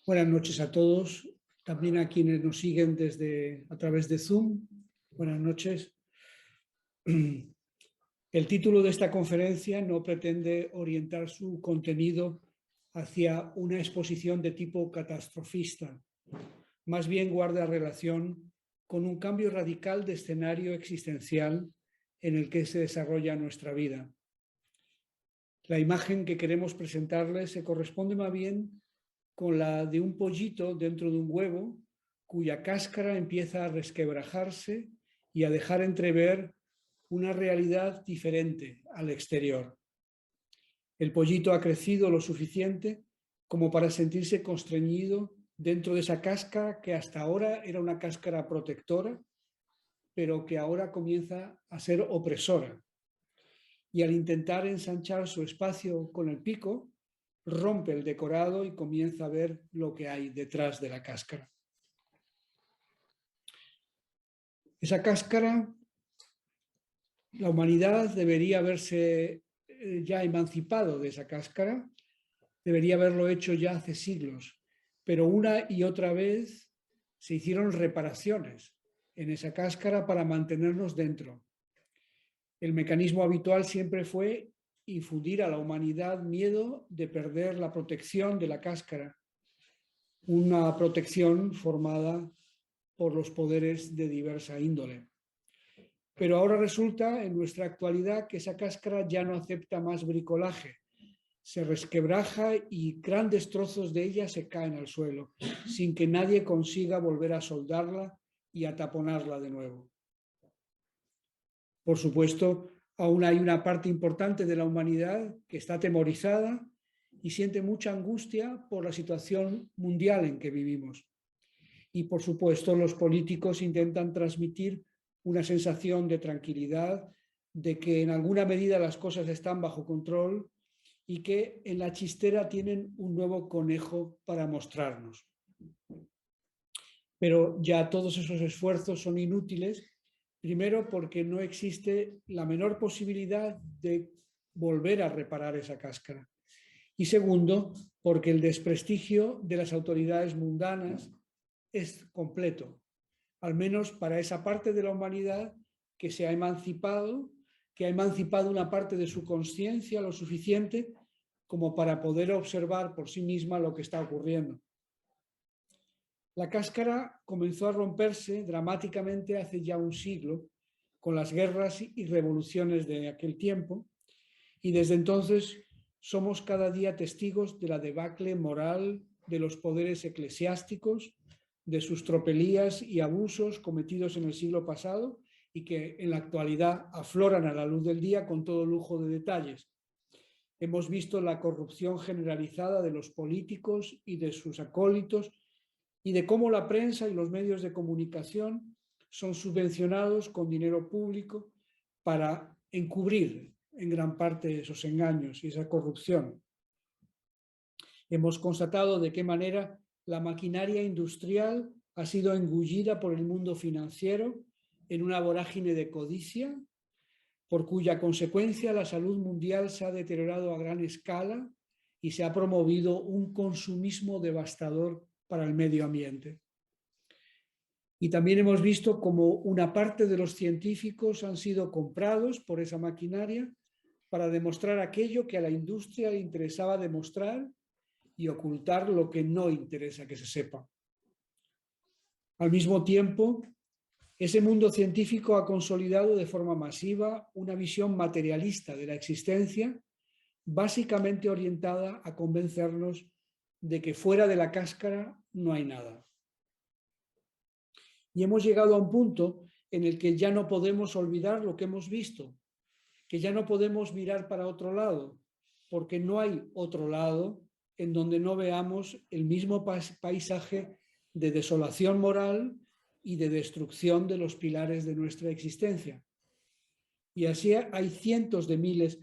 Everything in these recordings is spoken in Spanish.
Buenas noches a todos, también a quienes nos siguen a través de Zoom. Buenas noches. El título de esta conferencia no pretende orientar su contenido hacia una exposición de tipo catastrofista, más bien guarda relación con un cambio radical de escenario existencial en el que se desarrolla nuestra vida. La imagen que queremos presentarles se corresponde más bien con la de un pollito dentro de un huevo cuya cáscara empieza a resquebrajarse y a dejar entrever una realidad diferente al exterior. El pollito ha crecido lo suficiente como para sentirse constreñido dentro de esa cáscara que hasta ahora era una cáscara protectora, pero que ahora comienza a ser opresora. Y al intentar ensanchar su espacio con el pico, rompe el decorado y comienza a ver lo que hay detrás de la cáscara. Esa cáscara, la humanidad debería haberse ya emancipado de esa cáscara, debería haberlo hecho ya hace siglos, pero una y otra vez se hicieron reparaciones en esa cáscara para mantenernos dentro. El mecanismo habitual siempre fue infundir a la humanidad miedo de perder la protección de la cáscara, una protección formada por los poderes de diversa índole. Pero ahora resulta en nuestra actualidad que esa cáscara ya no acepta más bricolaje, se resquebraja y grandes trozos de ella se caen al suelo, sin que nadie consiga volver a soldarla y a taponarla de nuevo. Por supuesto, aún hay una parte importante de la humanidad que está atemorizada y siente mucha angustia por la situación mundial en que vivimos. Y, por supuesto, los políticos intentan transmitir una sensación de tranquilidad, de que en alguna medida las cosas están bajo control y que en la chistera tienen un nuevo conejo para mostrarnos. Pero ya todos esos esfuerzos son inútiles. Primero, porque no existe la menor posibilidad de volver a reparar esa cáscara. Y segundo, porque el desprestigio de las autoridades mundanas es completo, al menos para esa parte de la humanidad que se ha emancipado, que ha emancipado una parte de su conciencia lo suficiente como para poder observar por sí misma lo que está ocurriendo. La cáscara comenzó a romperse dramáticamente hace ya un siglo, con las guerras y revoluciones de aquel tiempo, y desde entonces somos cada día testigos de la debacle moral de los poderes eclesiásticos, de sus tropelías y abusos cometidos en el siglo pasado y que en la actualidad afloran a la luz del día con todo lujo de detalles. Hemos visto la corrupción generalizada de los políticos y de sus acólitos, y de cómo la prensa y los medios de comunicación son subvencionados con dinero público para encubrir en gran parte esos engaños y esa corrupción. Hemos constatado de qué manera la maquinaria industrial ha sido engullida por el mundo financiero en una vorágine de codicia, por cuya consecuencia la salud mundial se ha deteriorado a gran escala y se ha promovido un consumismo devastador para el medio ambiente. Y también hemos visto cómo una parte de los científicos han sido comprados por esa maquinaria para demostrar aquello que a la industria le interesaba demostrar y ocultar lo que no interesa que se sepa. Al mismo tiempo, ese mundo científico ha consolidado de forma masiva una visión materialista de la existencia, básicamente orientada a convencernos de que fuera de la cáscara no hay nada. Y hemos llegado a un punto en el que ya no podemos olvidar lo que hemos visto, que ya no podemos mirar para otro lado, porque no hay otro lado en donde no veamos el mismo paisaje de desolación moral y de destrucción de los pilares de nuestra existencia. Y así hay cientos de miles,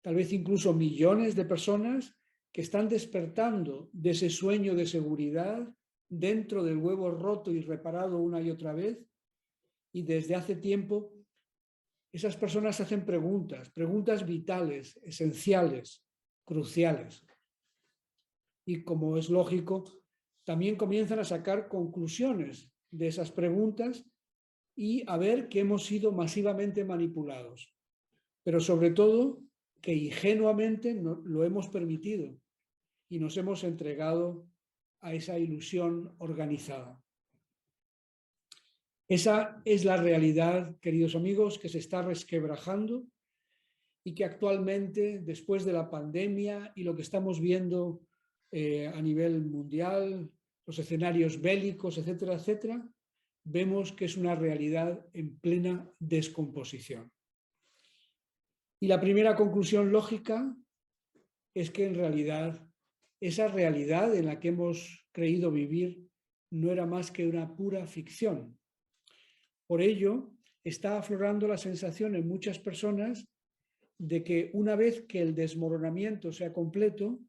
tal vez incluso millones de personas que están despertando de ese sueño de seguridad dentro del huevo roto y reparado una y otra vez, y desde hace tiempo esas personas hacen preguntas vitales, esenciales, cruciales. Y como es lógico, también comienzan a sacar conclusiones de esas preguntas y a ver que hemos sido masivamente manipulados, pero sobre todo que ingenuamente lo hemos permitido y nos hemos entregado a esa ilusión organizada. Esa es la realidad, queridos amigos, que se está resquebrajando y que actualmente, después de la pandemia y lo que estamos viendo a nivel mundial, los escenarios bélicos, etcétera, etcétera, vemos que es una realidad en plena descomposición. Y la primera conclusión lógica es que en realidad esa realidad en la que hemos creído vivir no era más que una pura ficción. Por ello, está aflorando la sensación en muchas personas de que una vez que el desmoronamiento sea completo,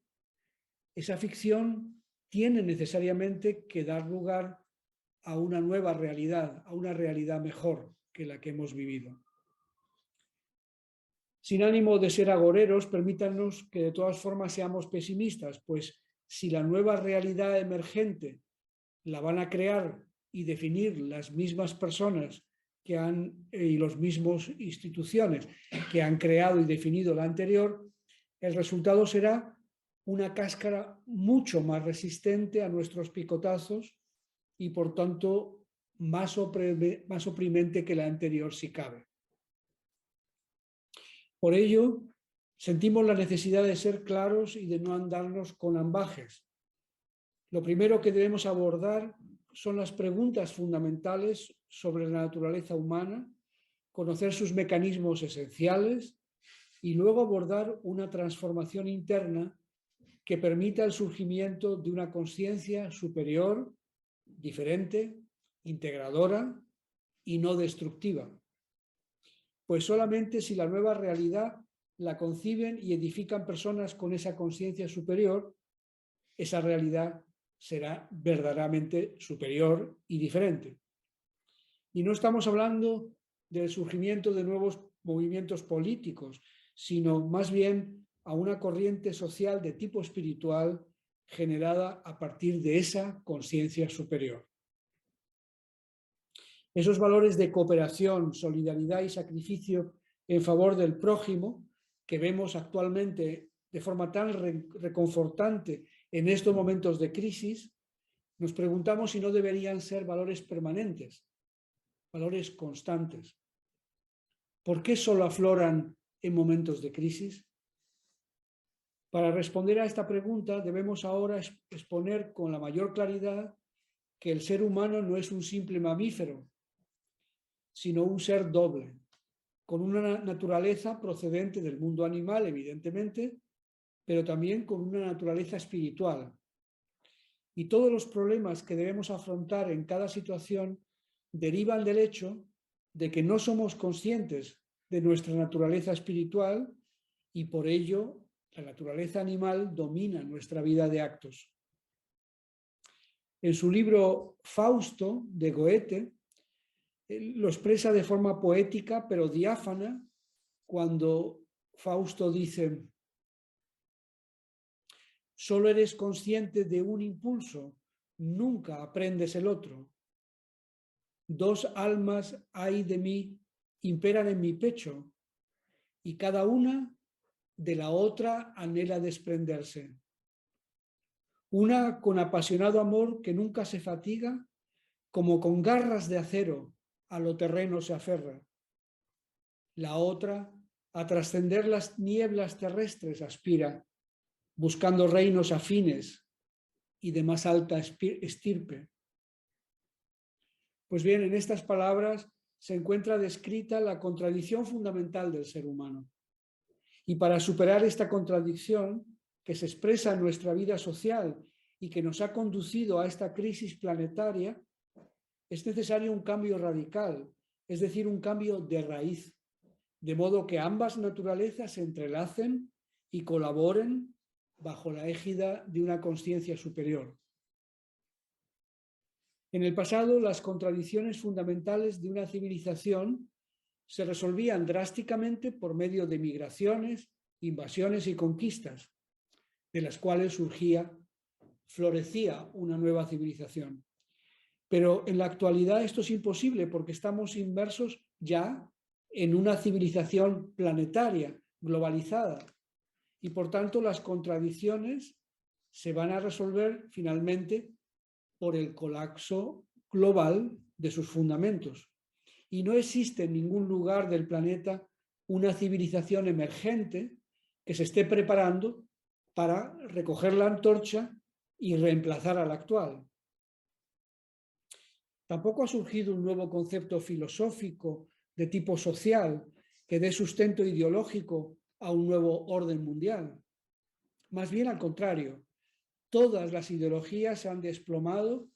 esa ficción tiene necesariamente que dar lugar a una nueva realidad, a una realidad mejor que la que hemos vivido. Sin ánimo de ser agoreros, permítanos que de todas formas seamos pesimistas, pues si la nueva realidad emergente la van a crear y definir las mismas personas que y las mismas instituciones que han creado y definido la anterior, el resultado será una cáscara mucho más resistente a nuestros picotazos y por tanto más oprimente que la anterior si cabe. Por ello, sentimos la necesidad de ser claros y de no andarnos con ambajes. Lo primero que debemos abordar son las preguntas fundamentales sobre la naturaleza humana, conocer sus mecanismos esenciales y luego abordar una transformación interna que permita el surgimiento de una conciencia superior, diferente, integradora y no destructiva. Pues solamente si la nueva realidad la conciben y edifican personas con esa conciencia superior, esa realidad será verdaderamente superior y diferente. Y no estamos hablando del surgimiento de nuevos movimientos políticos, sino más bien a una corriente social de tipo espiritual generada a partir de esa conciencia superior. Esos valores de cooperación, solidaridad y sacrificio en favor del prójimo que vemos actualmente de forma tan reconfortante en estos momentos de crisis, nos preguntamos si no deberían ser valores permanentes, valores constantes. ¿Por qué solo afloran en momentos de crisis? Para responder a esta pregunta debemos ahora exponer con la mayor claridad que el ser humano no es un simple mamífero, sino un ser doble, con una naturaleza procedente del mundo animal, evidentemente, pero también con una naturaleza espiritual. Y todos los problemas que debemos afrontar en cada situación derivan del hecho de que no somos conscientes de nuestra naturaleza espiritual y por ello la naturaleza animal domina nuestra vida de actos. En su libro Fausto, de Goethe, lo expresa de forma poética pero diáfana cuando Fausto dice: solo eres consciente de un impulso, nunca aprendes el otro. Dos almas hay de mí, imperan en mi pecho, y cada una de la otra anhela desprenderse. Una con apasionado amor que nunca se fatiga, como con garras de acero a lo terreno se aferra. La otra, a trascender las nieblas terrestres aspira, buscando reinos afines y de más alta estirpe. Pues bien, en estas palabras se encuentra descrita la contradicción fundamental del ser humano. Y para superar esta contradicción que se expresa en nuestra vida social y que nos ha conducido a esta crisis planetaria, es necesario un cambio radical, es decir, un cambio de raíz, de modo que ambas naturalezas se entrelacen y colaboren bajo la égida de una conciencia superior. En el pasado, las contradicciones fundamentales de una civilización se resolvían drásticamente por medio de migraciones, invasiones y conquistas, de las cuales surgía florecía una nueva civilización. Pero en la actualidad esto es imposible porque estamos inmersos ya en una civilización planetaria, globalizada, y por tanto las contradicciones se van a resolver finalmente por el colapso global de sus fundamentos. Y no existe en ningún lugar del planeta una civilización emergente que se esté preparando para recoger la antorcha y reemplazar a la actual. Tampoco ha surgido un nuevo concepto filosófico de tipo social que dé sustento ideológico a un nuevo orden mundial. Más bien al contrario, todas las ideologías se han desplomado,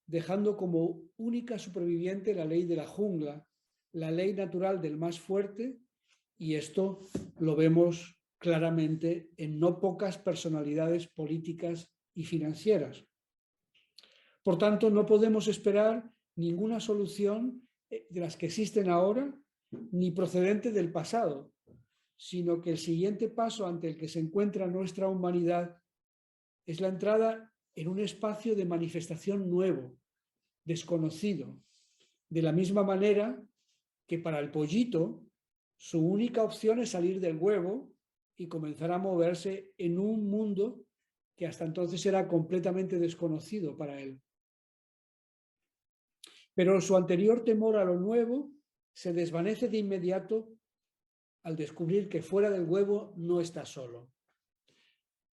dejando como única superviviente la ley de la jungla, la ley natural del más fuerte, y esto lo vemos claramente en no pocas personalidades políticas y financieras. Por tanto, no podemos esperar ninguna solución de las que existen ahora, ni procedente del pasado, sino que el siguiente paso ante el que se encuentra nuestra humanidad es la entrada en un espacio de manifestación nuevo, desconocido, de la misma manera que para el pollito su única opción es salir del huevo y comenzar a moverse en un mundo que hasta entonces era completamente desconocido para él. Pero su anterior temor a lo nuevo se desvanece de inmediato al descubrir que fuera del huevo no está solo.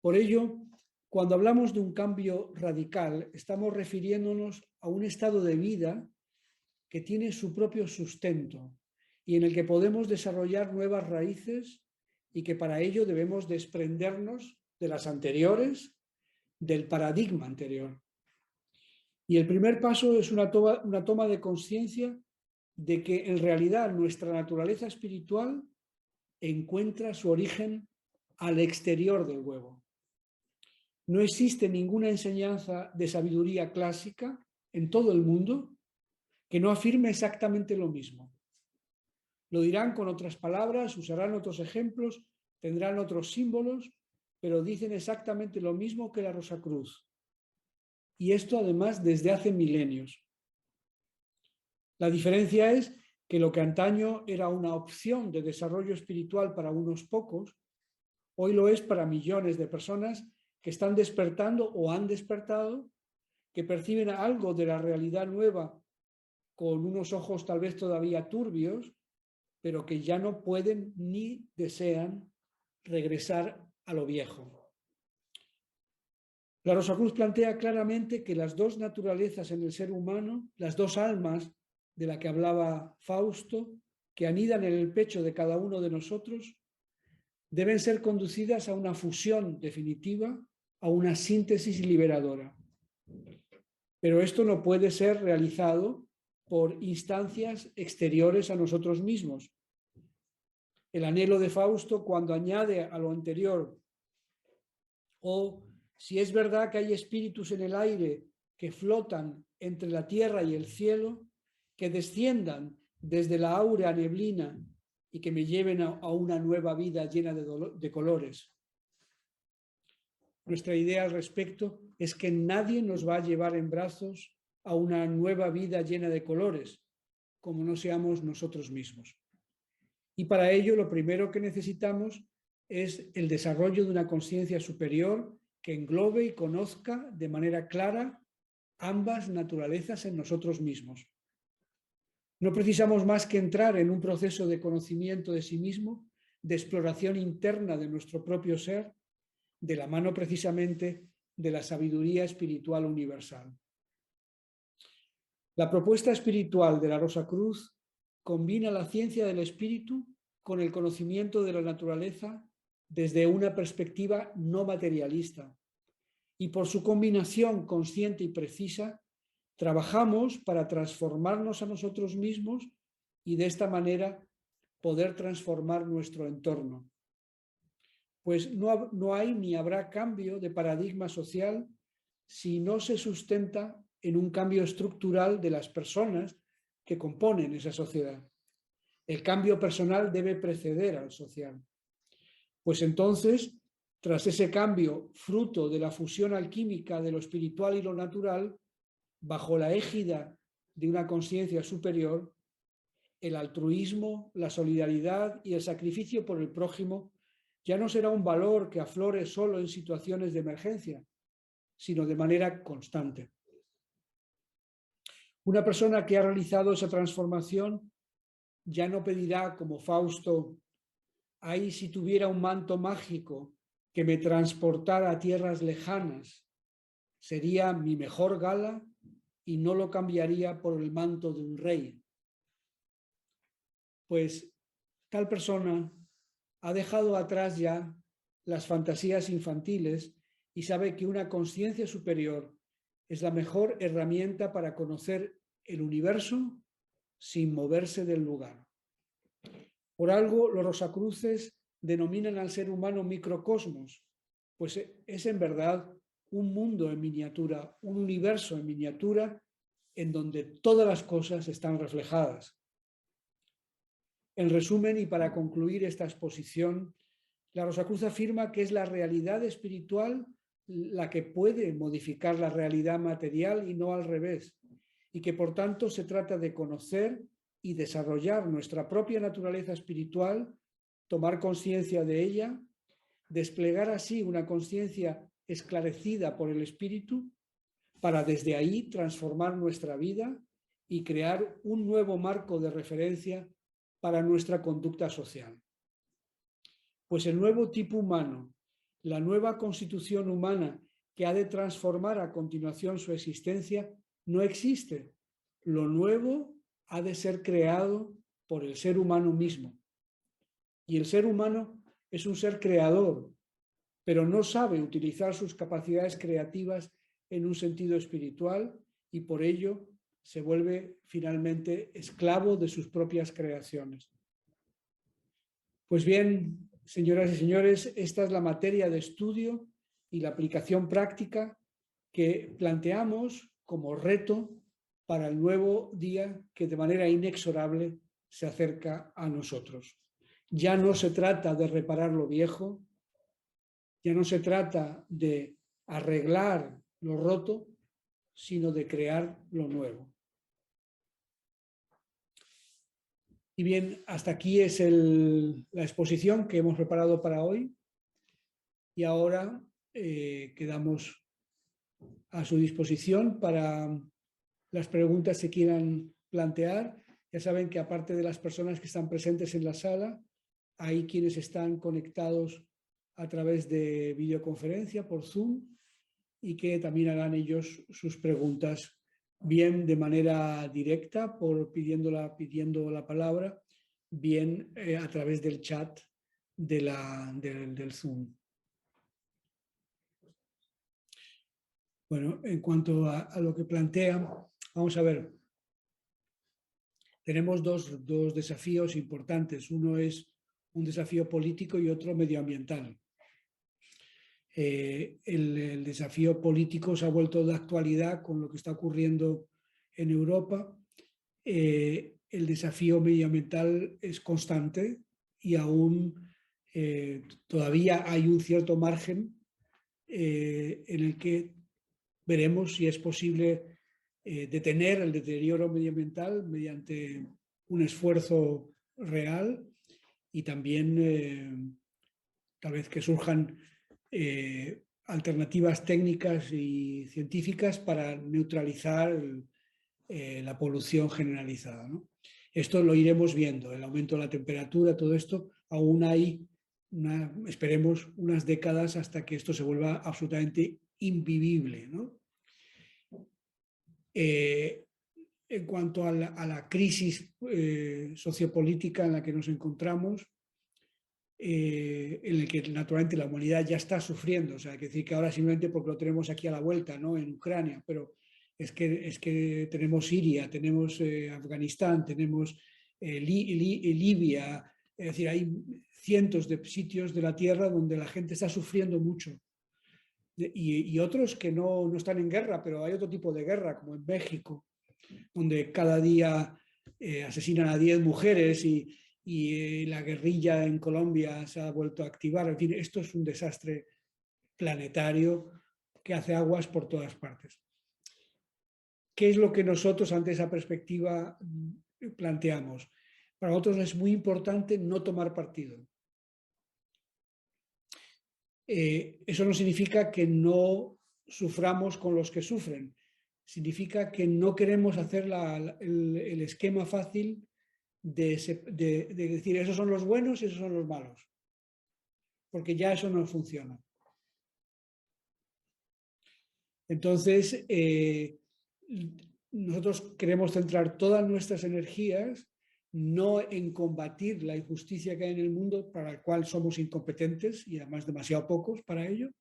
Por ello, cuando hablamos de un cambio radical, estamos refiriéndonos a un estado de vida que tiene su propio sustento y en el que podemos desarrollar nuevas raíces y que para ello debemos desprendernos de las anteriores, del paradigma anterior. Y el primer paso es una toma de conciencia de que en realidad nuestra naturaleza espiritual encuentra su origen al exterior del huevo. No existe ninguna enseñanza de sabiduría clásica en todo el mundo que no afirme exactamente lo mismo. Lo dirán con otras palabras, usarán otros ejemplos, tendrán otros símbolos, pero dicen exactamente lo mismo que la Rosacruz. Y esto además desde hace milenios. La diferencia es que lo que antaño era una opción de desarrollo espiritual para unos pocos, hoy lo es para millones de personas que están despertando o han despertado, que perciben algo de la realidad nueva con unos ojos tal vez todavía turbios, pero que ya no pueden ni desean regresar a lo viejo. La Rosacruz plantea claramente que las dos naturalezas en el ser humano, las dos almas de la que hablaba Fausto, que anidan en el pecho de cada uno de nosotros, deben ser conducidas a una fusión definitiva, a una síntesis liberadora. Pero esto no puede ser realizado por instancias exteriores a nosotros mismos. El anhelo de Fausto, cuando añade a lo anterior, o si es verdad que hay espíritus en el aire que flotan entre la tierra y el cielo, que desciendan desde la áurea neblina y que me lleven a una nueva vida llena de colores. Nuestra idea al respecto es que nadie nos va a llevar en brazos a una nueva vida llena de colores, como no seamos nosotros mismos. Y para ello lo primero que necesitamos es el desarrollo de una conciencia superior que englobe y conozca de manera clara ambas naturalezas en nosotros mismos. No precisamos más que entrar en un proceso de conocimiento de sí mismo, de exploración interna de nuestro propio ser, de la mano precisamente de la sabiduría espiritual universal. La propuesta espiritual de la Rosacruz combina la ciencia del espíritu con el conocimiento de la naturaleza desde una perspectiva no materialista. Y por su combinación consciente y precisa, trabajamos para transformarnos a nosotros mismos y de esta manera poder transformar nuestro entorno. Pues no hay ni habrá cambio de paradigma social si no se sustenta en un cambio estructural de las personas que componen esa sociedad. El cambio personal debe preceder al social. Pues entonces Tras ese cambio, fruto de la fusión alquímica de lo espiritual y lo natural, bajo la égida de una conciencia superior, el altruismo, la solidaridad y el sacrificio por el prójimo ya no será un valor que aflore solo en situaciones de emergencia, sino de manera constante. Una persona que ha realizado esa transformación ya no pedirá como Fausto: «Ay, si tuviera un manto mágico que me transportara a tierras lejanas, sería mi mejor gala y no lo cambiaría por el manto de un rey». Pues tal persona ha dejado atrás ya las fantasías infantiles y sabe que una conciencia superior es la mejor herramienta para conocer el universo sin moverse del lugar. Por algo los rosacruces denominan al ser humano microcosmos, pues es en verdad un mundo en miniatura, un universo en miniatura en donde todas las cosas están reflejadas. En resumen, y para concluir esta exposición, la Rosacruz afirma que es la realidad espiritual la que puede modificar la realidad material y no al revés, y que por tanto se trata de conocer y desarrollar nuestra propia naturaleza espiritual, tomar conciencia de ella, desplegar así una conciencia esclarecida por el Espíritu, para desde ahí transformar nuestra vida y crear un nuevo marco de referencia para nuestra conducta social. Pues el nuevo tipo humano, la nueva constitución humana que ha de transformar a continuación su existencia, no existe. Lo nuevo ha de ser creado por el ser humano mismo. Y el ser humano es un ser creador, pero no sabe utilizar sus capacidades creativas en un sentido espiritual y por ello se vuelve finalmente esclavo de sus propias creaciones. Pues bien, señoras y señores, esta es la materia de estudio y la aplicación práctica que planteamos como reto para el nuevo día que de manera inexorable se acerca a nosotros. Ya no se trata de reparar lo viejo, ya no se trata de arreglar lo roto, sino de crear lo nuevo. Y bien, hasta aquí es la exposición que hemos preparado para hoy y ahora quedamos a su disposición para las preguntas que quieran plantear. Ya saben que aparte de las personas que están presentes en la sala, hay quienes están conectados a través de videoconferencia por Zoom y que también harán ellos sus preguntas bien de manera directa, pidiendo la palabra, bien a través del chat del Zoom. Bueno, en cuanto a lo que plantean, vamos a ver. Tenemos dos desafíos importantes. Uno es un desafío político y otro medioambiental. El desafío político se ha vuelto de actualidad con lo que está ocurriendo en Europa. El desafío medioambiental es constante y aún todavía hay un cierto margen en el que veremos si es posible detener el deterioro medioambiental mediante un esfuerzo real y también tal vez que surjan alternativas técnicas y científicas para neutralizar la polución generalizada, ¿no? Esto lo iremos viendo, el aumento de la temperatura, todo esto, aún hay, esperemos, unas décadas hasta que esto se vuelva absolutamente invivible, ¿no? En cuanto a la crisis sociopolítica en la que nos encontramos, en el que naturalmente la humanidad ya está sufriendo, o sea, hay que decir que ahora simplemente porque lo tenemos aquí a la vuelta, ¿no? En Ucrania, pero es que tenemos Siria, tenemos Afganistán, tenemos Libia, es decir, hay cientos de sitios de la tierra donde la gente está sufriendo mucho. Y otros que no están en guerra, pero hay otro tipo de guerra, como en México, donde cada día asesinan a 10 mujeres y y la guerrilla en Colombia se ha vuelto a activar. En fin, esto es un desastre planetario que hace aguas por todas partes. ¿Qué es lo que nosotros ante esa perspectiva planteamos? Para nosotros es muy importante no tomar partido. Eso no significa que no suframos con los que sufren. Significa que no queremos hacer el esquema fácil de decir esos son los buenos y esos son los malos. Porque ya eso no funciona. Entonces, nosotros queremos centrar todas nuestras energías no en combatir la injusticia que hay en el mundo, para el cual somos incompetentes y además demasiado pocos para ello,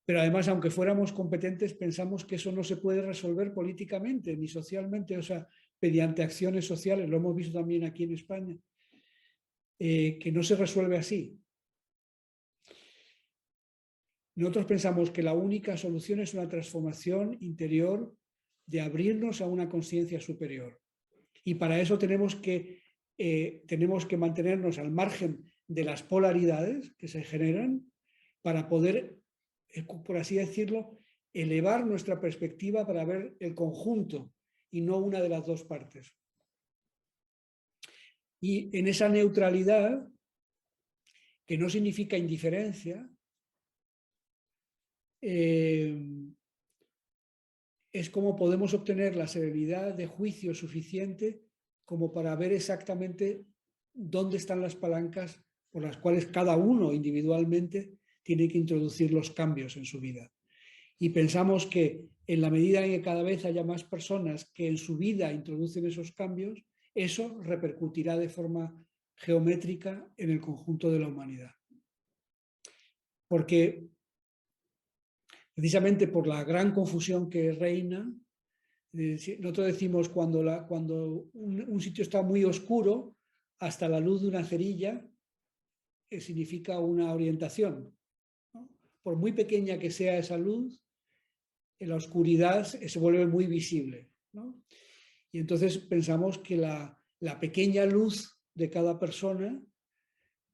pero además, aunque fuéramos competentes, pensamos que eso no se puede resolver políticamente ni socialmente, o sea, mediante acciones sociales, lo hemos visto también aquí en España, que no se resuelve así. Nosotros pensamos que la única solución es una transformación interior de abrirnos a una conciencia superior. Y para eso tenemos que mantenernos al margen de las polaridades que se generan para poder, por así decirlo, elevar nuestra perspectiva para ver el conjunto y no una de las dos partes. Y en esa neutralidad, que no significa indiferencia, es como podemos obtener la serenidad de juicio suficiente como para ver exactamente dónde están las palancas por las cuales cada uno individualmente tiene que introducir los cambios en su vida. Y pensamos que en la medida en que cada vez haya más personas que en su vida introducen esos cambios, eso repercutirá de forma geométrica en el conjunto de la humanidad. Porque precisamente por la gran confusión que reina, nosotros decimos cuando un sitio está muy oscuro, hasta la luz de una cerilla significa una orientación, ¿no? Por muy pequeña que sea esa luz, en la oscuridad se vuelve muy visible, ¿no? Y entonces pensamos que la pequeña luz de cada persona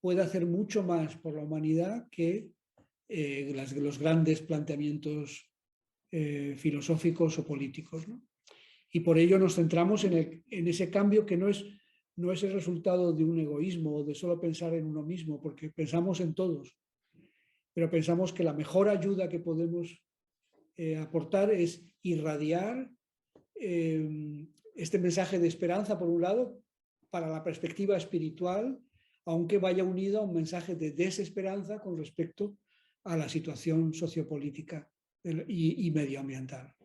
puede hacer mucho más por la humanidad que los grandes planteamientos filosóficos o políticos, ¿no? Y por ello nos centramos en ese cambio que no es el resultado de un egoísmo o de solo pensar en uno mismo, porque pensamos en todos, pero pensamos que la mejor ayuda que podemos aportar es irradiar este mensaje de esperanza, por un lado, para la perspectiva espiritual, aunque vaya unido a un mensaje de desesperanza con respecto a la situación sociopolítica y medioambiental.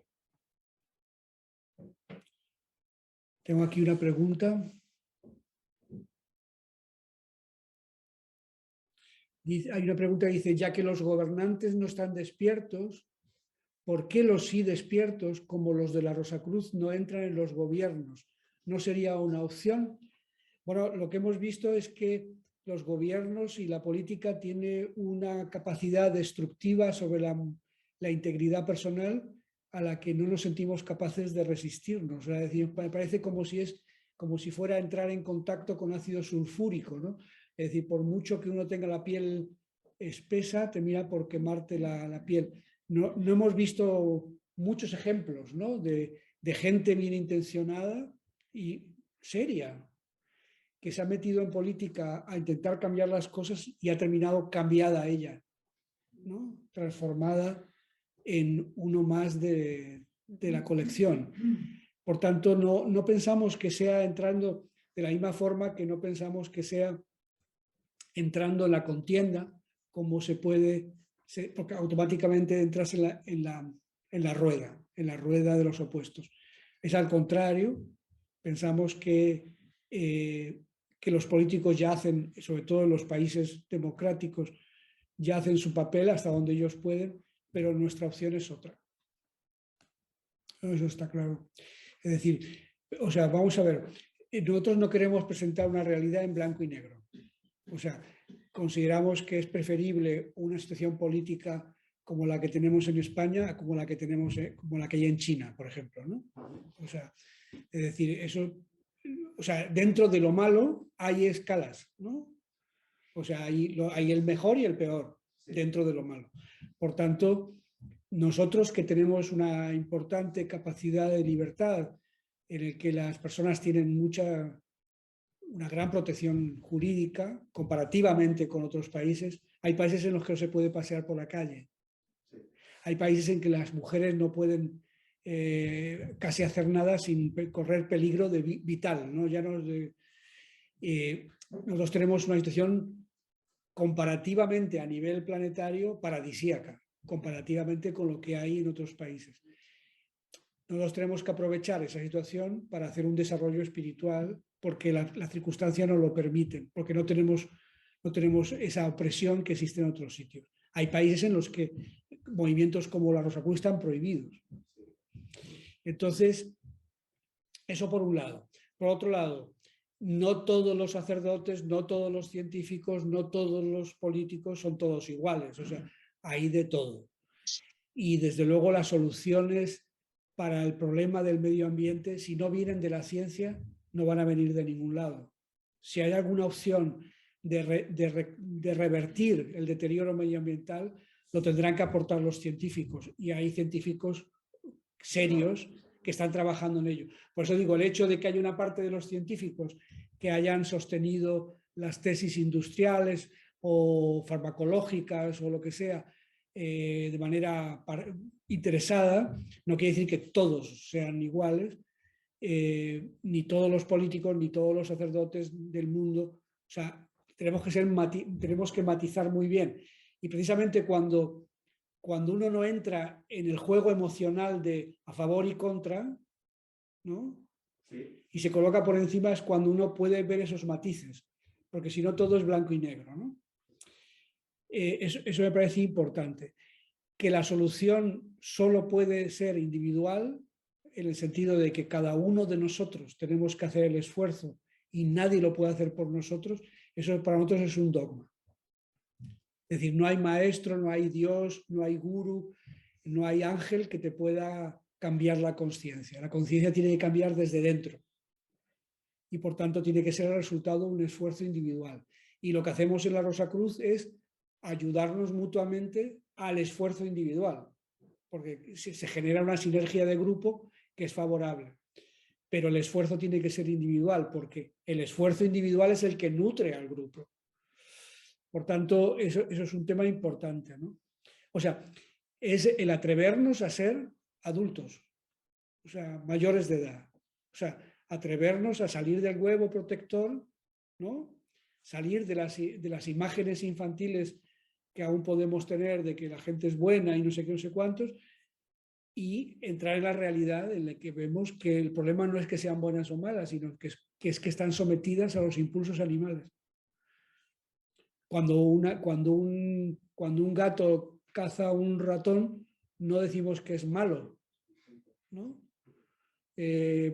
Tengo aquí una pregunta. Hay una pregunta que dice, ya que los gobernantes no están despiertos, ¿por qué los sí despiertos, como los de la Rosacruz, no entran en los gobiernos? ¿No sería una opción? Bueno, lo que hemos visto es que los gobiernos y la política tienen una capacidad destructiva sobre la integridad personal a la que no nos sentimos capaces de resistirnos. Es decir, me parece como si fuera a entrar en contacto con ácido sulfúrico, ¿no? Es decir, por mucho que uno tenga la piel espesa, termina por quemarte la piel. No hemos visto muchos ejemplos, ¿no? de gente bien intencionada y seria, que se ha metido en política a intentar cambiar las cosas y ha terminado cambiada ella, ¿no? Transformada en uno más de la colección. Por tanto, no pensamos que sea entrando de la misma forma que no pensamos que sea entrando en la contienda, como se puede, porque automáticamente entras en la rueda de los opuestos. Es al contrario, pensamos que los políticos ya hacen, sobre todo en los países democráticos, ya hacen su papel hasta donde ellos pueden, pero nuestra opción es otra. Eso está claro. Es decir, o sea, vamos a ver, nosotros no queremos presentar una realidad en blanco y negro. O sea, consideramos que es preferible una situación política como la que tenemos en España como la que hay en China, por ejemplo, ¿no? O sea, es decir, eso o sea, dentro de lo malo hay escalas, ¿no? O sea, hay el mejor y el peor dentro de lo malo. Por tanto, nosotros que tenemos una importante capacidad de libertad en el que las personas tienen una gran protección jurídica comparativamente con otros países, hay países en los que no se puede pasear por la calle. Hay países en que las mujeres no pueden casi hacer nada sin correr peligro vital, ¿no? Nosotros tenemos una situación comparativamente a nivel planetario paradisíaca, comparativamente con lo que hay en otros países. Nosotros tenemos que aprovechar esa situación para hacer un desarrollo espiritual porque las circunstancias nos lo permiten, porque no tenemos esa opresión que existe en otros sitios. Hay países en los que movimientos como la Rosacruz están prohibidos. Entonces, eso por un lado. Por otro lado, no todos los sacerdotes, no todos los científicos, no todos los políticos son todos iguales. O sea, hay de todo. Y desde luego las soluciones para el problema del medio ambiente, si no vienen de la ciencia, no van a venir de ningún lado. Si hay alguna opción de revertir el deterioro medioambiental, lo tendrán que aportar los científicos. Y hay científicos serios que están trabajando en ello. Por eso digo, el hecho de que haya una parte de los científicos que hayan sostenido las tesis industriales o farmacológicas o lo que sea, de manera interesada, no quiere decir que todos sean iguales, ni todos los políticos, ni todos los sacerdotes del mundo. O sea, tenemos que matizar muy bien. Y precisamente cuando uno no entra en el juego emocional de a favor y contra, ¿no? Sí. Y se coloca por encima, es cuando uno puede ver esos matices, porque si no todo es blanco y negro, ¿no? Eso me parece importante. Que la solución solo puede ser individual, en el sentido de que cada uno de nosotros tenemos que hacer el esfuerzo y nadie lo puede hacer por nosotros, eso para nosotros es un dogma. Es decir, no hay maestro, no hay Dios, no hay gurú, no hay ángel que te pueda cambiar la conciencia. La conciencia tiene que cambiar desde dentro. Y por tanto tiene que ser el resultado de un esfuerzo individual. Y lo que hacemos en la Rosacruz es ayudarnos mutuamente al esfuerzo individual, porque se genera una sinergia de grupo que es favorable. Pero el esfuerzo tiene que ser individual, porque el esfuerzo individual es el que nutre al grupo. Por tanto, eso es un tema importante, ¿no? O sea, es el atrevernos a ser adultos, o sea, mayores de edad. O sea, atrevernos a salir del huevo protector, ¿no? Salir de las imágenes infantiles que aún podemos tener de que la gente es buena y no sé qué, no sé cuántos, y entrar en la realidad en la que vemos que el problema no es que sean buenas o malas, sino que es que están sometidas a los impulsos animales. Cuando un gato caza a un ratón, no decimos que es malo, ¿no?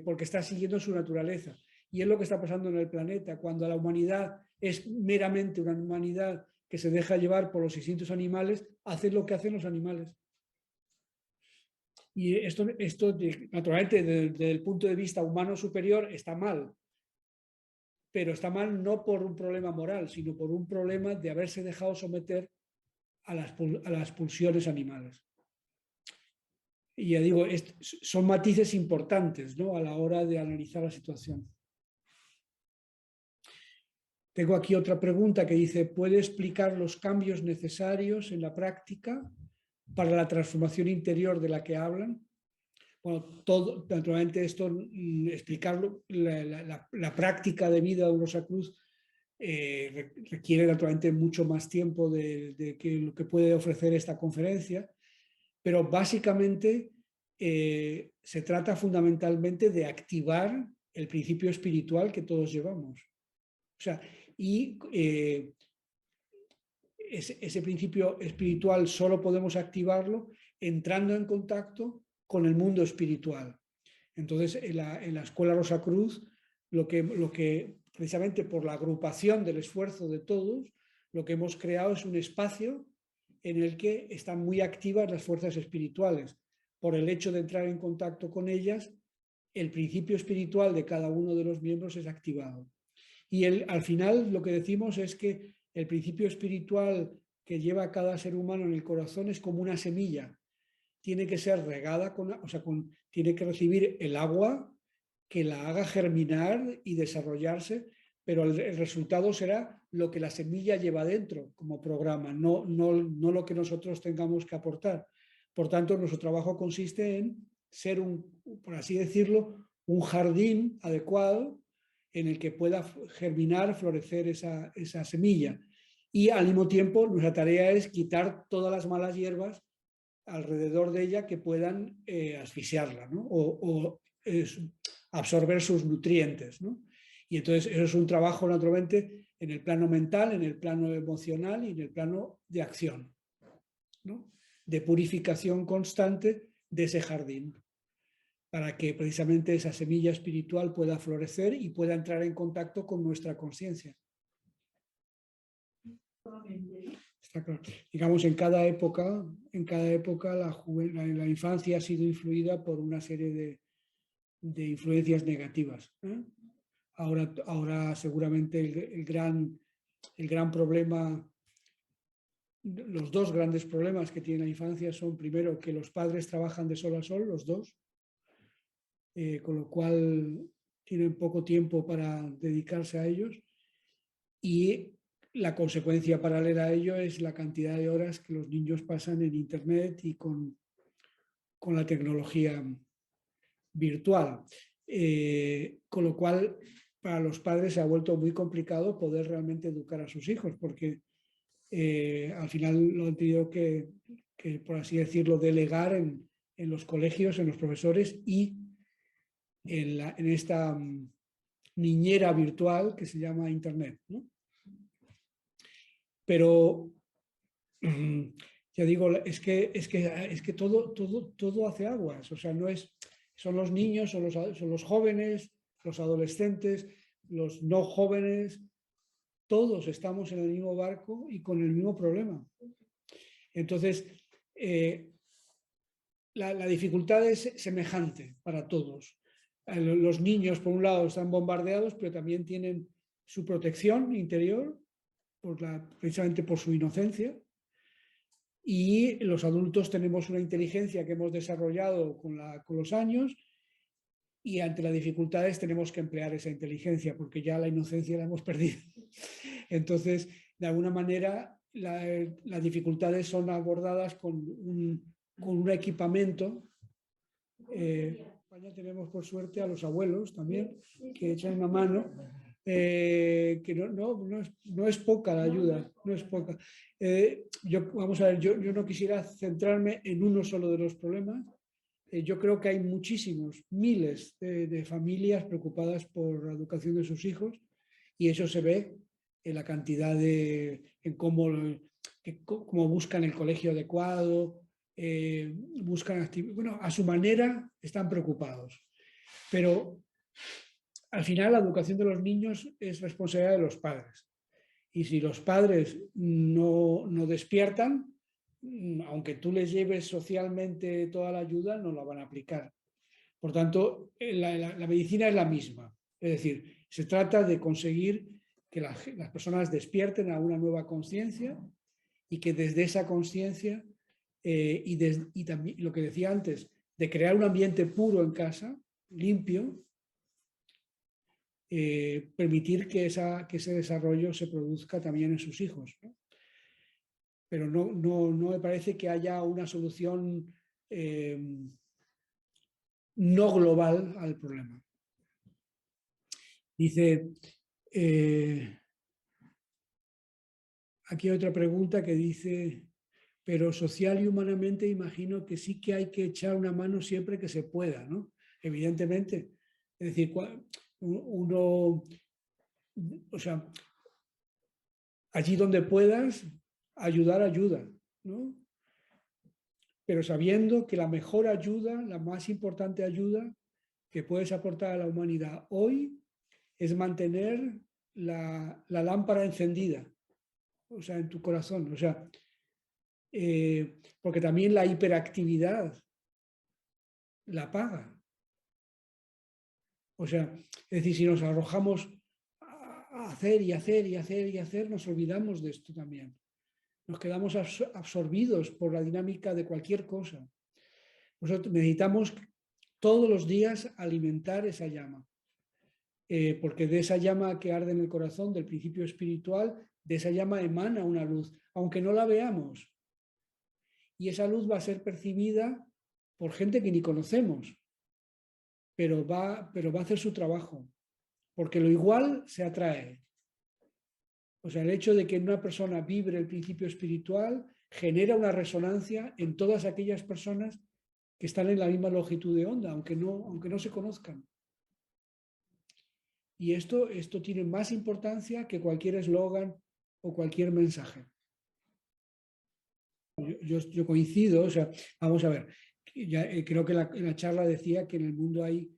Porque está siguiendo su naturaleza. Y es lo que está pasando en el planeta. Cuando la humanidad es meramente una humanidad que se deja llevar por los instintos animales, hace lo que hacen los animales. Y esto naturalmente, desde el punto de vista humano superior, está mal. Pero está mal no por un problema moral, sino por un problema de haberse dejado someter a las pulsiones animales. Y ya digo, son matices importantes, ¿no?, a la hora de analizar la situación. Tengo aquí otra pregunta que dice, ¿puede explicar los cambios necesarios en la práctica para la transformación interior de la que hablan? Bueno, naturalmente esto, explicarlo, la práctica de vida de un Rosacruz requiere naturalmente mucho más tiempo de lo que puede ofrecer esta conferencia, pero básicamente se trata fundamentalmente de activar el principio espiritual que todos llevamos. O sea, y ese principio espiritual solo podemos activarlo entrando en contacto con el mundo espiritual. Entonces, en la Escuela Rosacruz, lo que precisamente por la agrupación del esfuerzo de todos, lo que hemos creado es un espacio en el que están muy activas las fuerzas espirituales. Por el hecho de entrar en contacto con ellas, el principio espiritual de cada uno de los miembros es activado. Y al final lo que decimos es que el principio espiritual que lleva a cada ser humano en el corazón es como una semilla. Tiene que ser regada, tiene que recibir el agua que la haga germinar y desarrollarse, pero el resultado será lo que la semilla lleva dentro como programa, no lo que nosotros tengamos que aportar. Por tanto, nuestro trabajo consiste en ser por así decirlo, un jardín adecuado en el que pueda germinar, florecer esa semilla. Y al mismo tiempo, nuestra tarea es quitar todas las malas hierbas alrededor de ella que puedan asfixiarla, ¿no? o absorber sus nutrientes, ¿no? Y entonces eso es un trabajo naturalmente en el plano mental, en el plano emocional y en el plano de acción, ¿no? De purificación constante de ese jardín, para que precisamente esa semilla espiritual pueda florecer y pueda entrar en contacto con nuestra conciencia. Está claro. Digamos, en cada época la infancia ha sido influida por una serie de influencias negativas, ¿eh? Ahora seguramente el gran problema, los dos grandes problemas que tiene la infancia son, primero, que los padres trabajan de sol a sol, los dos, con lo cual tienen poco tiempo para dedicarse a ellos, y la consecuencia paralela a ello es la cantidad de horas que los niños pasan en Internet y con la tecnología virtual. Con lo cual, para los padres se ha vuelto muy complicado poder realmente educar a sus hijos, porque al final lo han tenido que, por así decirlo, delegar en los colegios, en los profesores y en esta niñera virtual que se llama Internet, ¿no? Pero ya digo, es que todo hace aguas, o sea, no es, son los niños, son los jóvenes, los adolescentes, los no jóvenes, todos estamos en el mismo barco y con el mismo problema. Entonces, la dificultad es semejante para todos. Los niños, por un lado, están bombardeados, pero también tienen su protección interior, precisamente por su inocencia. Y los adultos tenemos una inteligencia que hemos desarrollado con los años, y ante las dificultades tenemos que emplear esa inteligencia porque ya la inocencia la hemos perdido. Entonces, de alguna manera, las dificultades son abordadas con un equipamiento. En España tenemos, por suerte, a los abuelos también, que echan una mano. Que no es poca la ayuda, no es poca. Vamos a ver, yo no quisiera centrarme en uno solo de los problemas. Yo creo que hay muchísimos, miles de familias preocupadas por la educación de sus hijos, y eso se ve en la cantidad en cómo buscan el colegio adecuado, buscan bueno, a su manera están preocupados. Pero al final la educación de los niños es responsabilidad de los padres. Y si los padres no despiertan, aunque tú les lleves socialmente toda la ayuda, no la van a aplicar. Por tanto, la medicina es la misma. Es decir, se trata de conseguir que las personas despierten a una nueva conciencia, y que desde esa conciencia y también lo que decía antes, de crear un ambiente puro en casa, limpio, permitir que ese desarrollo se produzca también en sus hijos, ¿no? Pero no me parece que haya una solución no global al problema. Dice, aquí hay otra pregunta que dice, pero social y humanamente imagino que sí que hay que echar una mano siempre que se pueda, ¿no? Evidentemente. Es decir, uno, o sea, allí donde puedas, ayuda, ¿no? Pero sabiendo que la mejor ayuda, la más importante ayuda que puedes aportar a la humanidad hoy es mantener la lámpara encendida, o sea, en tu corazón, o sea, porque también la hiperactividad la apaga. O sea, es decir, si nos arrojamos a hacer y hacer y hacer y hacer, nos olvidamos de esto también. Nos quedamos absorbidos por la dinámica de cualquier cosa. Nosotros necesitamos todos los días alimentar esa llama, porque de esa llama que arde en el corazón, del principio espiritual, de esa llama emana una luz, aunque no la veamos. Y esa luz va a ser percibida por gente que ni conocemos, pero va a hacer su trabajo, porque lo igual se atrae. O sea, el hecho de que una persona vibre el principio espiritual genera una resonancia en todas aquellas personas que están en la misma longitud de onda, aunque no se conozcan. Y esto tiene más importancia que cualquier eslogan o cualquier mensaje. Yo coincido, o sea, vamos a ver, creo que en la charla decía que en el mundo hay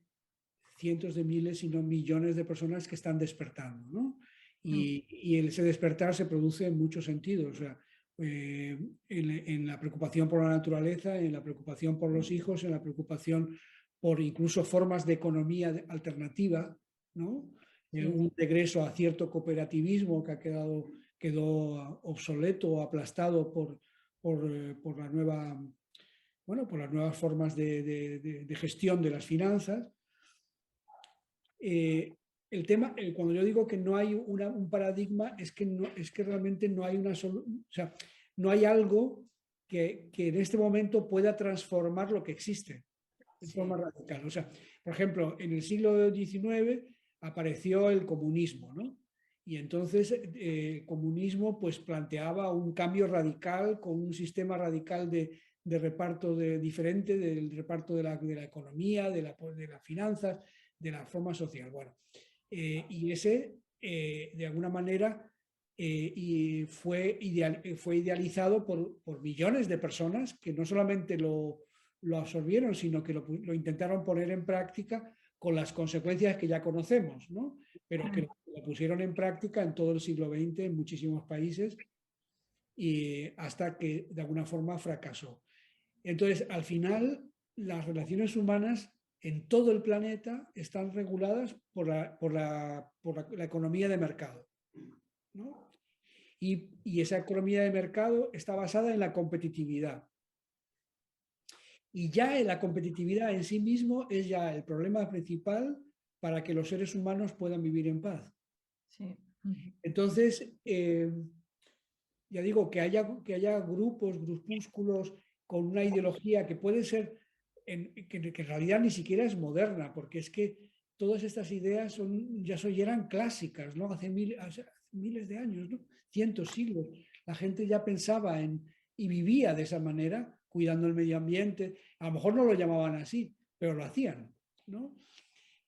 cientos de miles, si no millones de personas que están despertando, ¿no? Y ese despertar se produce en muchos sentidos, o sea, en la preocupación por la naturaleza, en la preocupación por los hijos, en la preocupación por incluso formas de economía alternativa, ¿no? Un regreso a cierto cooperativismo que quedó obsoleto o aplastado por la nueva, bueno, por las nuevas formas de gestión de las finanzas. El tema, cuando yo digo que no hay un paradigma, es que realmente no hay una solución, o sea, no hay algo que en este momento pueda transformar lo que existe de forma radical. O sea, por ejemplo, en el siglo XIX apareció el comunismo, ¿no? Y entonces el comunismo pues planteaba un cambio radical con un sistema radical de reparto diferente del reparto de la economía, de las finanzas, de la forma social. Bueno, y ese, de alguna manera, fue idealizado por millones de personas que no solamente lo absorbieron, sino que lo intentaron poner en práctica con las consecuencias que ya conocemos, ¿no? Pero que lo pusieron en práctica en todo el siglo XX en muchísimos países y hasta que de alguna forma fracasó. Entonces, al final, las relaciones humanas en todo el planeta están reguladas por la economía de mercado, ¿no? Y esa economía de mercado está basada en la competitividad. Y ya la competitividad en sí mismo es ya el problema principal para que los seres humanos puedan vivir en paz. Sí. Entonces, ya digo, que haya grupos, grupúsculos con una ideología que puede ser, que en realidad ni siquiera es moderna, porque es que todas estas ideas ya eran clásicas, ¿no? Hace miles de años, ¿no? Cientos, siglos. La gente ya pensaba y vivía de esa manera, cuidando el medio ambiente. A lo mejor no lo llamaban así, pero lo hacían, ¿no?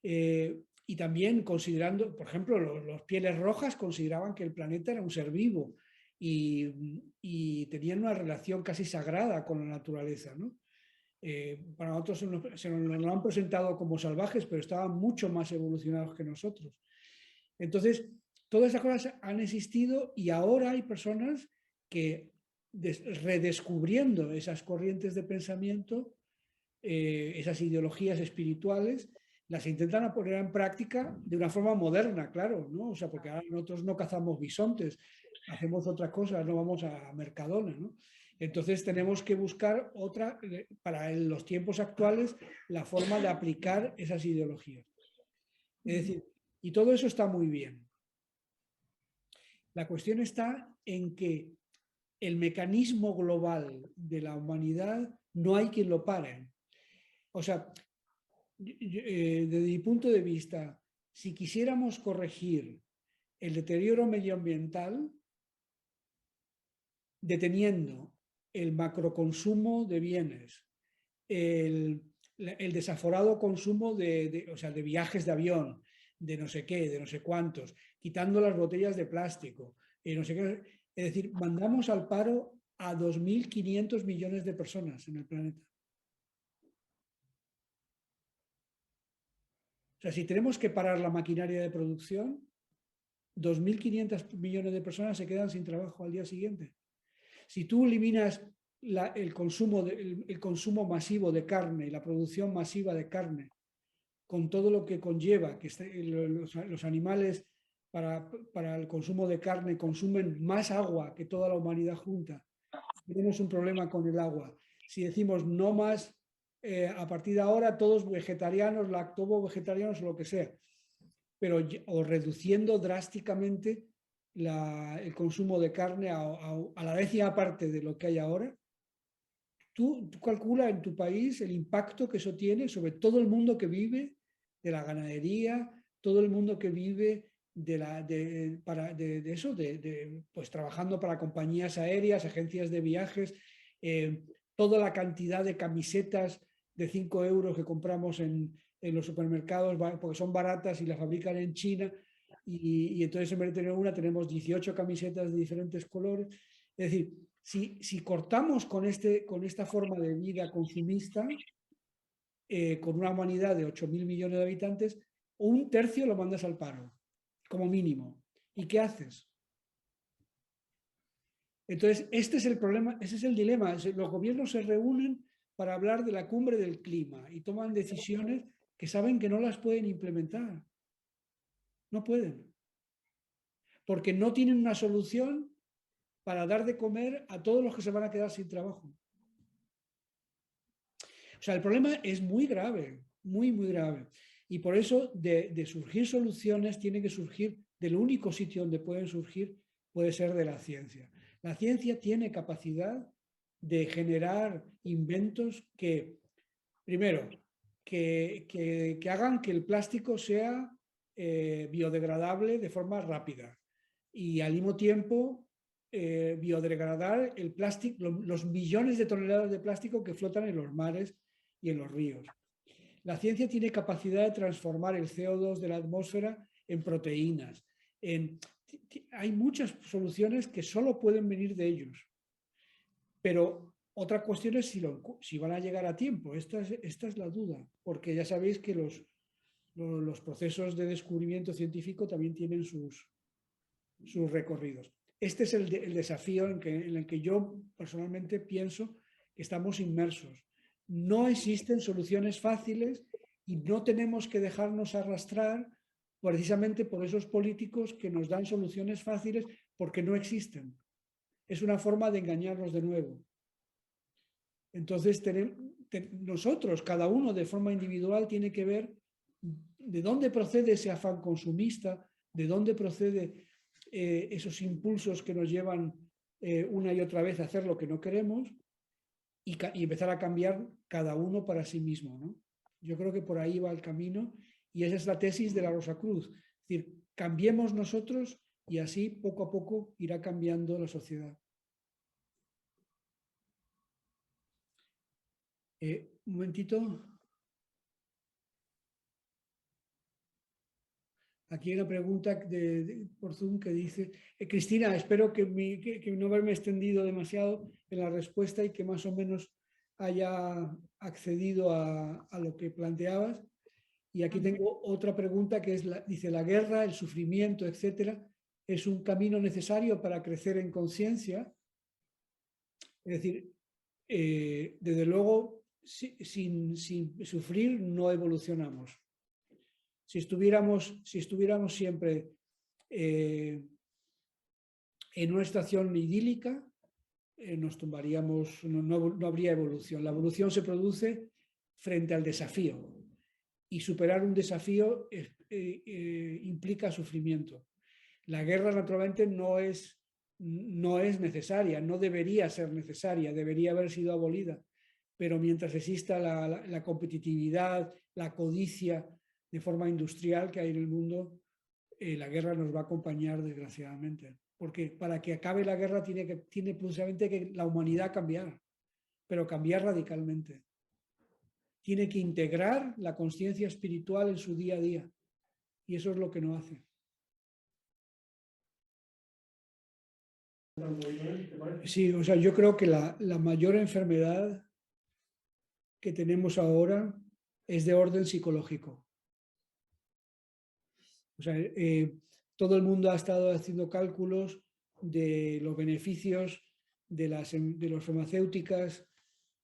Y también considerando, por ejemplo, los pieles rojas consideraban que el planeta era un ser vivo y tenían una relación casi sagrada con la naturaleza, ¿no? Para nosotros se nos lo han presentado como salvajes, pero estaban mucho más evolucionados que nosotros. Entonces, todas esas cosas han existido y ahora hay personas que, redescubriendo esas corrientes de pensamiento, esas ideologías espirituales, las intentan poner en práctica de una forma moderna, claro, ¿no? O sea, porque ahora nosotros no cazamos bisontes, hacemos otra cosa, no vamos a Mercadona, ¿no? Entonces tenemos que buscar otra, para los tiempos actuales, la forma de aplicar esas ideologías. Es decir, y todo eso está muy bien. La cuestión está en que el mecanismo global de la humanidad no hay quien lo pare. O sea, desde mi punto de vista, si quisiéramos corregir el deterioro medioambiental, deteniendo el macroconsumo de bienes, el desaforado consumo o sea, de viajes de avión, de no sé qué, de no sé cuántos, quitando las botellas de plástico, no sé qué. Es decir, mandamos al paro a 2.500 millones de personas en el planeta. O sea, si tenemos que parar la maquinaria de producción, 2.500 millones de personas se quedan sin trabajo al día siguiente. Si tú eliminas el consumo masivo de carne y la producción masiva de carne con todo lo que conlleva, que los animales para el consumo de carne consumen más agua que toda la humanidad junta. Tenemos un problema con el agua. Si decimos no más, a partir de ahora todos vegetarianos, lactovo-vegetarianos o lo que sea, pero o reduciendo drásticamente el consumo de carne a la 10ª parte de lo que hay ahora, tú calcula en tu país el impacto que eso tiene sobre todo el mundo que vive de la ganadería, todo el mundo que vive pues trabajando para compañías aéreas, agencias de viajes, toda la cantidad de camisetas de 5 euros que compramos en los supermercados porque son baratas y las fabrican en China, y entonces en vez de tener una tenemos 18 camisetas de diferentes colores. Es decir, si cortamos con esta forma de vida consumista, con una humanidad de 8.000 millones de habitantes, un tercio lo mandas al paro, como mínimo. ¿Y qué haces? Entonces, este es el problema, ese es el dilema. Los gobiernos se reúnen para hablar de la cumbre del clima y toman decisiones que saben que no las pueden implementar. No pueden. Porque no tienen una solución para dar de comer a todos los que se van a quedar sin trabajo. O sea, el problema es muy grave, muy, muy grave. Y por eso de surgir soluciones tiene que surgir del único sitio donde pueden surgir, puede ser de la ciencia. La ciencia tiene capacidad de generar inventos que, primero, que hagan que el plástico sea biodegradable de forma rápida y al mismo tiempo biodegradar el plástico, los millones de toneladas de plástico que flotan en los mares y en los ríos. La ciencia tiene capacidad de transformar el CO2 de la atmósfera en proteínas. Hay muchas soluciones que solo pueden venir de ellos. Pero otra cuestión es si van a llegar a tiempo. Esta es la duda, porque ya sabéis que los procesos de descubrimiento científico también tienen sus recorridos. Este es el desafío en el que yo personalmente pienso que estamos inmersos. No existen soluciones fáciles y no tenemos que dejarnos arrastrar precisamente por esos políticos que nos dan soluciones fáciles porque no existen. Es una forma de engañarnos de nuevo. Entonces, nosotros, cada uno de forma individual, tiene que ver de dónde procede ese afán consumista, de dónde procede esos impulsos que nos llevan una y otra vez a hacer lo que no queremos y empezar a cambiar cada uno para sí mismo, ¿no? Yo creo que por ahí va el camino y esa es la tesis de la Rosacruz. Es decir, cambiemos nosotros y así poco a poco irá cambiando la sociedad. Un momentito. Aquí hay una pregunta por Zoom que dice, Cristina, espero que no haberme extendido demasiado en la respuesta y que más o menos haya accedido a lo que planteabas. Y aquí tengo otra pregunta que dice, ¿la guerra, el sufrimiento, etcétera, es un camino necesario para crecer en conciencia? Es decir, desde luego, sin sufrir no evolucionamos. Si estuviéramos siempre en una situación idílica, nos tumbaríamos, no habría evolución. La evolución se produce frente al desafío y superar un desafío implica sufrimiento. La guerra naturalmente no es necesaria, no debería ser necesaria, debería haber sido abolida, pero mientras exista la competitividad, la codicia de forma industrial que hay en el mundo, la guerra nos va a acompañar desgraciadamente. Porque para que acabe la guerra tiene precisamente que la humanidad cambiar, pero cambiar radicalmente. Tiene que integrar la conciencia espiritual en su día a día. Y eso es lo que no hace. Sí, o sea, yo creo que la mayor enfermedad que tenemos ahora es de orden psicológico. O sea, todo el mundo ha estado haciendo cálculos de los beneficios de las farmacéuticas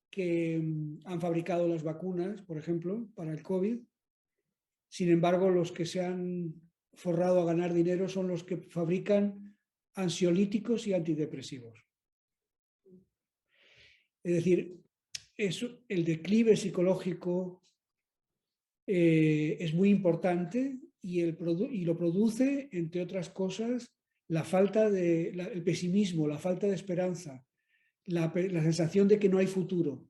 que han fabricado las vacunas, por ejemplo, para el COVID, Sin embargo, los que se han forrado a ganar dinero son los que fabrican ansiolíticos y antidepresivos. Es decir, el declive psicológico es muy importante y lo produce, entre otras cosas, el pesimismo, la falta de esperanza, la sensación de que no hay futuro,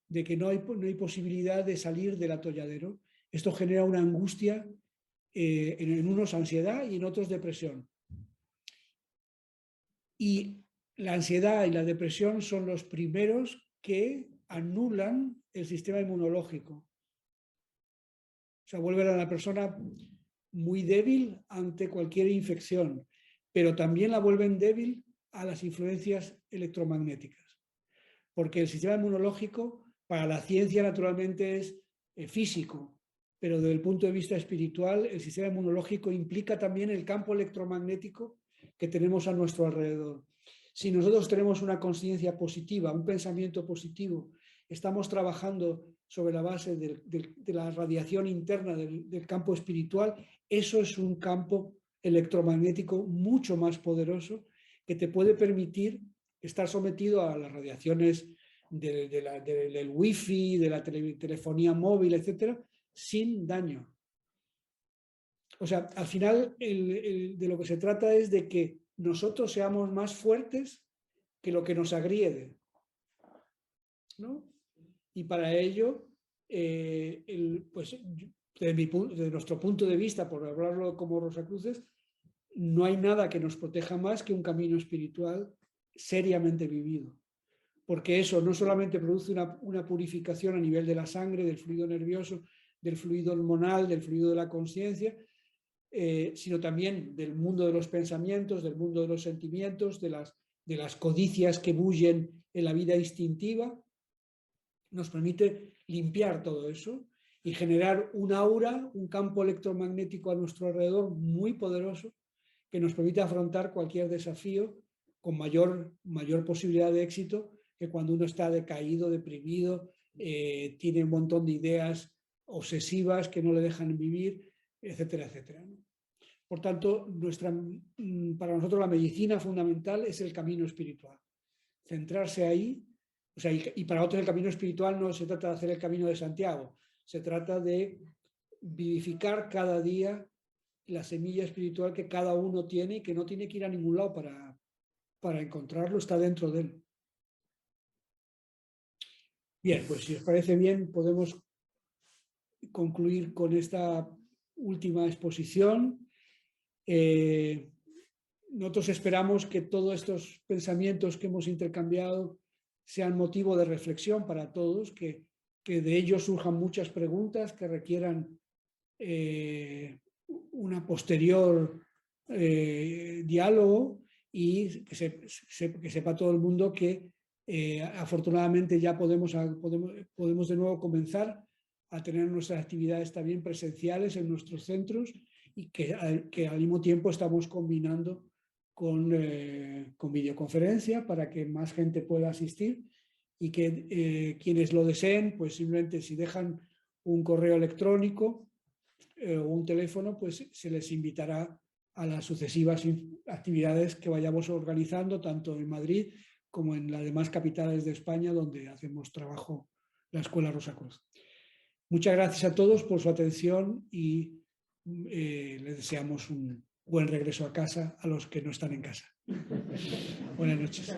de que no hay posibilidad de salir del atolladero. Esto genera una angustia, en unos ansiedad y en otros depresión. Y la ansiedad y la depresión son los primeros que anulan el sistema inmunológico. O sea, vuelven a la persona muy débil ante cualquier infección, pero también la vuelven débil a las influencias electromagnéticas. Porque el sistema inmunológico, para la ciencia naturalmente es físico, pero desde el punto de vista espiritual, el sistema inmunológico implica también el campo electromagnético que tenemos a nuestro alrededor. Si nosotros tenemos una conciencia positiva, un pensamiento positivo, estamos trabajando sobre la base de la radiación interna del campo espiritual, eso es un campo electromagnético mucho más poderoso que te puede permitir estar sometido a las radiaciones del wifi, de la telefonía móvil, etcétera, sin daño. O sea, al final de lo que se trata es de que nosotros seamos más fuertes que lo que nos agriede, ¿no? Y para ello, pues, desde nuestro punto de vista, por hablarlo como Rosacruces, no hay nada que nos proteja más que un camino espiritual seriamente vivido. Porque eso no solamente produce una purificación a nivel de la sangre, del fluido nervioso, del fluido hormonal, del fluido de la conciencia, sino también del mundo de los pensamientos, del mundo de los sentimientos, de las codicias que bullen en la vida instintiva. Nos permite limpiar todo eso y generar un aura, un campo electromagnético a nuestro alrededor muy poderoso que nos permite afrontar cualquier desafío con mayor posibilidad de éxito que cuando uno está decaído, deprimido, tiene un montón de ideas obsesivas que no le dejan vivir, etcétera, etcétera. Por tanto, para nosotros la medicina fundamental es el camino espiritual. Centrarse ahí, o sea, y para otros el camino espiritual no se trata de hacer el camino de Santiago, se trata de vivificar cada día la semilla espiritual que cada uno tiene y que no tiene que ir a ningún lado para encontrarlo, está dentro de él. Bien, pues si os parece bien, podemos concluir con esta última exposición. Nosotros esperamos que todos estos pensamientos que hemos intercambiado sean motivo de reflexión para todos, que de ellos surjan muchas preguntas que requieran una posterior diálogo y que sepa todo el mundo que afortunadamente ya podemos de nuevo comenzar a tener nuestras actividades también presenciales en nuestros centros y que al mismo tiempo estamos combinando con videoconferencia para que más gente pueda asistir y que quienes lo deseen, pues simplemente si dejan un correo electrónico o un teléfono, pues se les invitará a las sucesivas actividades que vayamos organizando, tanto en Madrid como en las demás capitales de España, donde hacemos trabajo la Escuela Rosacruz. Muchas gracias a todos por su atención y les deseamos un buen regreso a casa a los que no están en casa. Buenas noches.